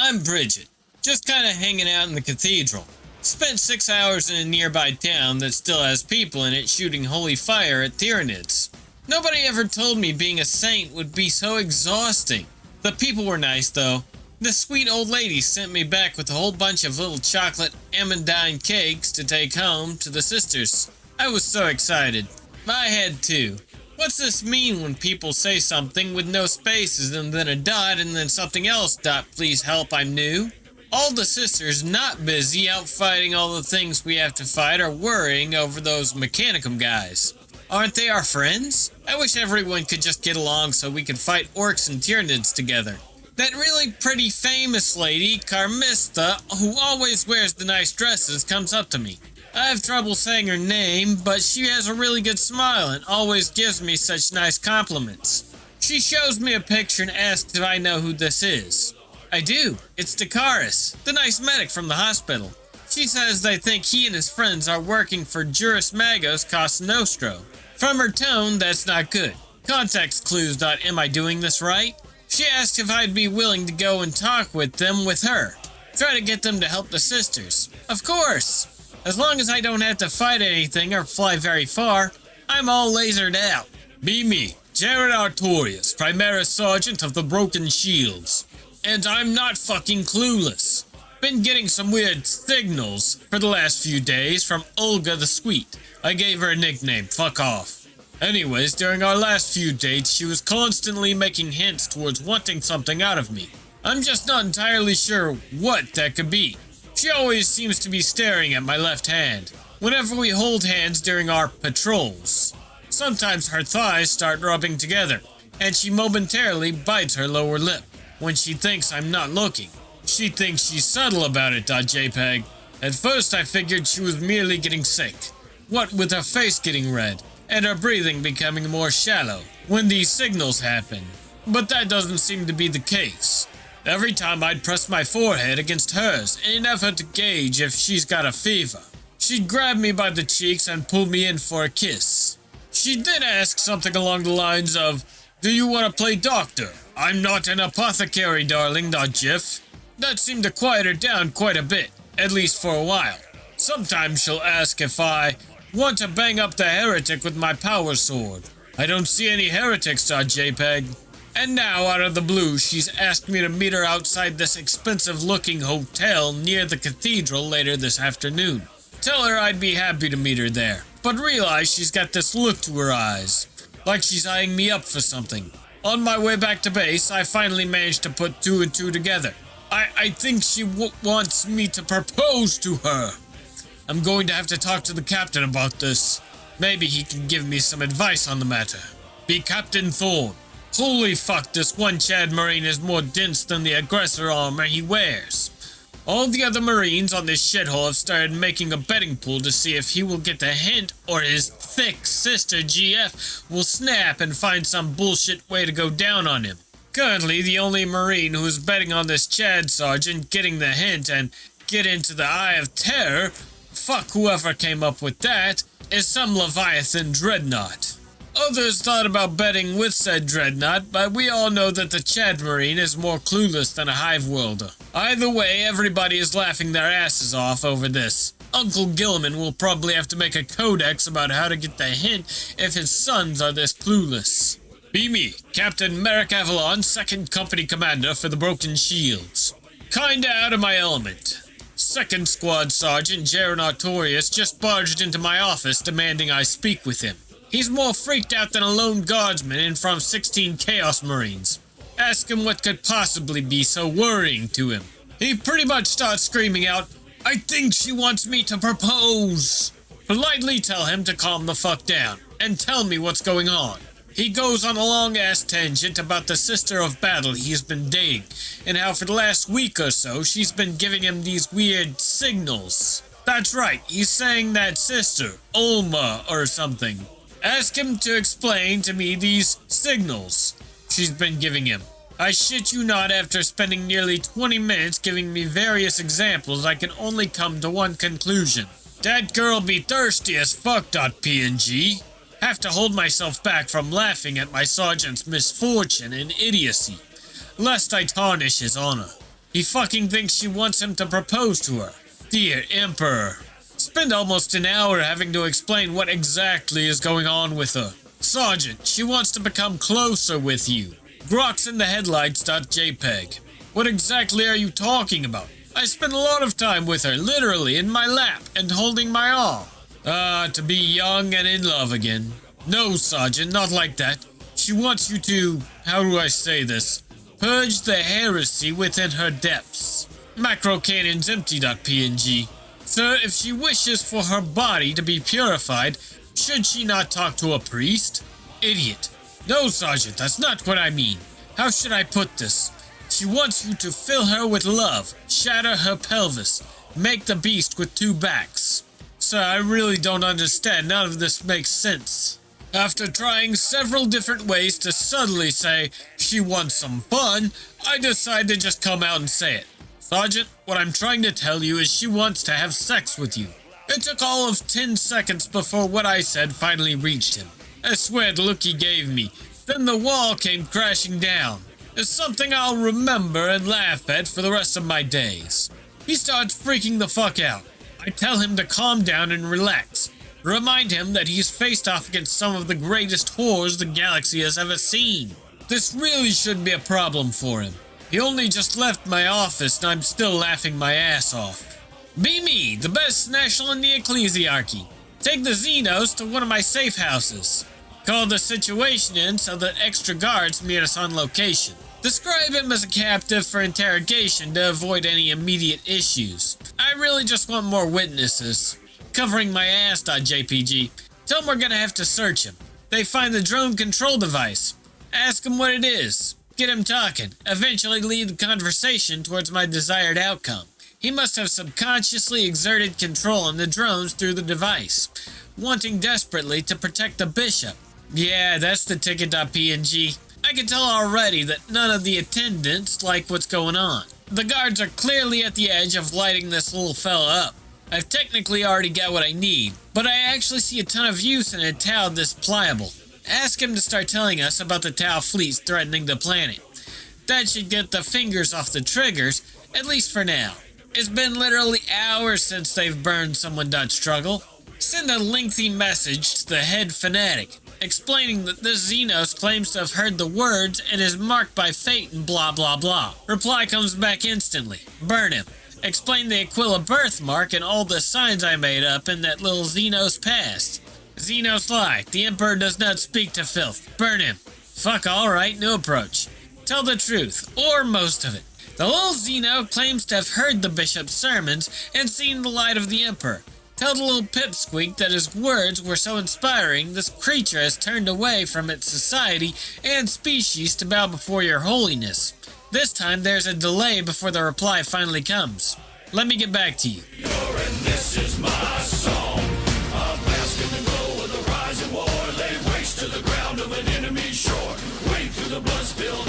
I'm Bridget, just kinda hanging out in the cathedral. Spent 6 hours in a nearby town that still has people in it shooting holy fire at Tyranids. Nobody ever told me being a saint would be so exhausting. The people were nice though. The sweet old lady sent me back with a whole bunch of little chocolate amandine cakes to take home to the sisters. I was so excited. I had too. What's this mean when people say something with no spaces and then a dot and then something else dot please help I'm new? All the sisters not busy out fighting all the things we have to fight are worrying over those Mechanicum guys. Aren't they our friends? I wish everyone could just get along so we could fight orcs and Tyranids together. That really pretty famous lady, Carmista, who always wears the nice dresses, comes up to me. I have trouble saying her name, but she has a really good smile and always gives me such nice compliments. She shows me a picture and asks if I know who this is. I do. It's Dakaris, the nice medic from the hospital. She says they think he and his friends are working for Juris Magos Casa Nostro. From her tone, that's not good. Context clues. Am I doing this right? She asked if I'd be willing to go and talk with them with her. Try to get them to help the sisters. Of course! As long as I don't have to fight anything or fly very far, I'm all lasered out. Be me, Jared Artorius, Primaris Sergeant of the Broken Shields. And I'm not fucking clueless. Been getting some weird signals for the last few days from Olga the Sweet. I gave her a nickname, fuck off. Anyways, during our last few dates, she was constantly making hints towards wanting something out of me. I'm just not entirely sure what that could be. She always seems to be staring at my left hand, whenever we hold hands during our patrols. Sometimes her thighs start rubbing together, and she momentarily bites her lower lip when she thinks I'm not looking. She thinks she's subtle about it. JPEG. At first I figured she was merely getting sick, what with her face getting red, and her breathing becoming more shallow when these signals happen. But that doesn't seem to be the case. Every time I'd press my forehead against hers in an effort to gauge if she's got a fever. She'd grab me by the cheeks and pull me in for a kiss. She did ask something along the lines of, "Do you want to play doctor? I'm not an apothecary, darling, .gif." That seemed to quiet her down quite a bit, at least for a while. Sometimes she'll ask if I want to bang up the heretic with my power sword. I don't see any heretics. JPEG. And now, out of the blue, she's asked me to meet her outside this expensive-looking hotel near the cathedral later this afternoon. Tell her I'd be happy to meet her there, but realize she's got this look to her eyes, like she's eyeing me up for something. On my way back to base, I finally managed to put two and two together. I think she wants me to propose to her. I'm going to have to talk to the captain about this. Maybe he can give me some advice on the matter. Be Captain Thorn. Holy fuck, this one Chad Marine is more dense than the aggressor armor he wears. All the other Marines on this shithole have started making a betting pool to see if he will get the hint or his thick sister GF will snap and find some bullshit way to go down on him. Currently, the only Marine who is betting on this Chad Sergeant getting the hint and get into the Eye of Terror, fuck whoever came up with that, is some Leviathan Dreadnought. Others thought about betting with said Dreadnought, but we all know that the Chad Marine is more clueless than a hive worlder. Either way, everybody is laughing their asses off over this. Uncle Gilman will probably have to make a codex about how to get the hint if his sons are this clueless. Be me, Captain Merrick Avalon, 2nd Company Commander for the Broken Shields. Kinda out of my element. 2nd Squad Sergeant Jaron Artorius just barged into my office demanding I speak with him. He's more freaked out than a lone guardsman in from 16 Chaos Marines. Ask him what could possibly be so worrying to him. He pretty much starts screaming out, "I think she wants me to propose." Politely tell him to calm the fuck down and tell me what's going on. He goes on a long-ass tangent about the Sister of Battle he's been dating and how for the last week or so she's been giving him these weird signals. That's right, he's saying that sister, Ulma or something. Ask him to explain to me these signals she's been giving him. I shit you not, after spending nearly 20 minutes giving me various examples, I can only come to one conclusion. That girl be thirsty as fuck. PNG. Have to hold myself back from laughing at my sergeant's misfortune and idiocy, lest I tarnish his honor. He fucking thinks she wants him to propose to her. Dear Emperor. Spend almost an hour having to explain what exactly is going on with her. Sergeant, she wants to become closer with you. Groxintheheadlights.jpg. What exactly are you talking about? I spent a lot of time with her, literally in my lap and holding my arm. To be young and in love again. No, Sergeant, not like that. She wants you to, how do I say this? Purge the heresy within her depths. Macrocannonsempty.png. Sir, if she wishes for her body to be purified, should she not talk to a priest? Idiot. No, Sergeant, that's not what I mean. How should I put this? She wants you to fill her with love, shatter her pelvis, make the beast with two backs. Sir, I really don't understand. None of this makes sense. After trying several different ways to subtly say she wants some fun, I decided to just come out and say it. Sergeant, what I'm trying to tell you is she wants to have sex with you. It took all of 10 seconds before what I said finally reached him. I swear the look he gave me. Then the wall came crashing down. It's something I'll remember and laugh at for the rest of my days. He starts freaking the fuck out. I tell him to calm down and relax. Remind him that he's faced off against some of the greatest whores the galaxy has ever seen. This really shouldn't be a problem for him. He only just left my office and I'm still laughing my ass off. Be me, the best national in the ecclesiarchy. Take the Xenos to one of my safe houses. Call the situation in so that extra guards meet us on location. Describe him as a captive for interrogation to avoid any immediate issues. I really just want more witnesses. Covering my ass.jpg. Tell him we're gonna have to search him. They find the drone control device. Ask him what it is. Get him talking. Eventually lead the conversation towards my desired outcome. He must have subconsciously exerted control on the drones through the device, wanting desperately to protect the bishop. Yeah, that's the ticket.png. I can tell already that none of the attendants like what's going on. The guards are clearly at the edge of lighting this little fella up. I've technically already got what I need, but I actually see a ton of use in a Tau this pliable. Ask him to start telling us about the Tau fleets threatening the planet. That should get the fingers off the triggers, at least for now. It's been literally hours since they've burned someone.struggle. Send a lengthy message to the head fanatic, explaining that this Xenos claims to have heard the words and is marked by fate and blah blah blah. Reply comes back instantly. Burn him. Explain the Aquila birthmark and all the signs I made up in that little Xenos past. Xenos lie. The Emperor does not speak to filth. Burn him. Fuck, alright, no approach. Tell the truth, or most of it. The little Xeno claims to have heard the bishop's sermons and seen the light of the Emperor. Tell the little pipsqueak that his words were so inspiring this creature has turned away from its society and species to bow before your holiness. This time there's a delay before the reply finally comes. Let me get back to you. This is my song. A bask in the glow of the rising war. Lay waste to the ground of an enemy shore. Wade through the blood spilled